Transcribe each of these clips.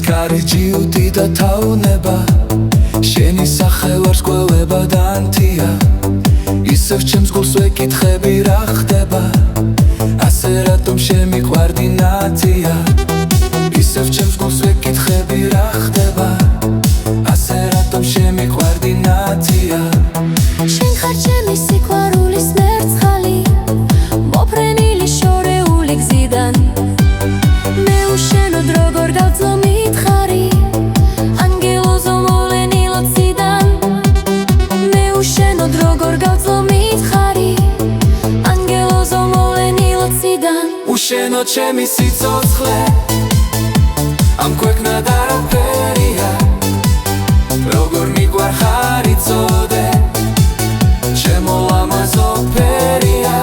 სიქარი ჯიუტი და თაუნება შენი სახე ვარს გველება და ანთია ისევ ჩემს გულს ვეკითხები რა ხდება ასე რატომ შემიყვარდი ნათია ისევ ჩემს გულს ვეკითხები რა ხდება ასე რატომ შემიყვარდი ნათია შენ ხარ ჩემი სიყვარულის მერცხალი მოფრენილი შორეული გზიდან მე უშენოდ როგორ გავძლო მითხარი ანგელოზო მოვლენილო ციდან მე უშენოდ როგორ გავძლო მითხარი ანგელოზო მოვლენილო ციდან უშენოდ ჩემი სიცოცხლე ამ ქვეყნად არაფერია როგორ მიგვარ ხარ იცოდე ჩემო ლამაზო ფერია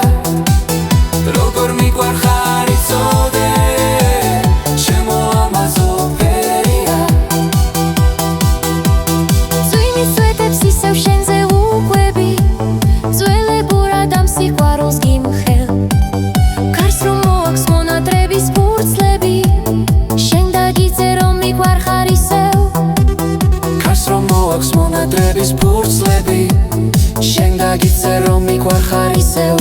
როგორ მიგვარ ხარ იცოდე ჩემო ლამაზო ფერია წვიმი სვეტებს ისევ შენზე ვუყვები ძველებურად ამ სიყვარულს გიმხელ კარს რომ მოაქვს მონატრების ფურცლები შენ დაგიწე რომ მიყვარ ხარ ისევ კარს რომ მოაქვს მონატრების ფურცლები შენ დაგიწე რომ მიყვარ ხარ ისევ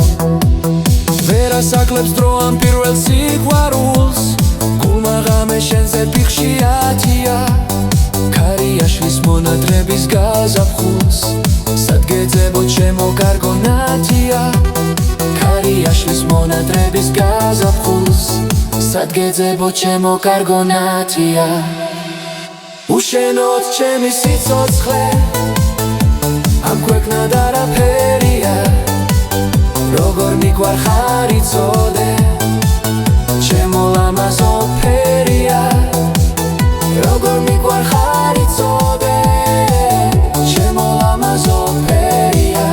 ვერ ასაკლებს დრო ამ პირველ სიყვარულს გულმა ღამე შენზე ფიხში ათია ქარიაშლის მონატრების გაზაფხულს სად გეძებო ჩემო კარგო ნათია ქარიაშლის მონატრების გაზაფხულს სად გეძებო ჩემო კარგო ნათია უშენოდ ჩემი სიცოცხლე ამ ქვეყნად არაფერია როგორ მიგვარ ხარ იცოდე ჩემო ლამაზო ფერია როგორ მიგვარ ხარ იცოდე ჩემო ლამაზო ფერია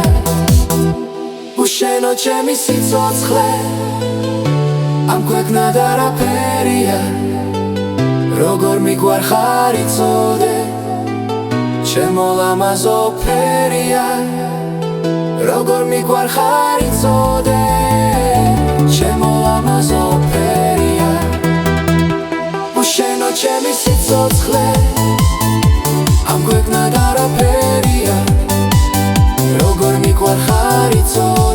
უშენოდ ჩემი სიცოცხლე ამ ქვეყნად არაფერია როგორ მიგვარ ხარ იცოდე ჩემო ლამაზო ფერია როგორ მიგვარ ხარ იცოდე ჩემო ლამაზო ფერია უშენოდ ჩემი სიცოცხლე ამ ქვეყნად არაფერია როგორ მიგვარ ხარ იცოდე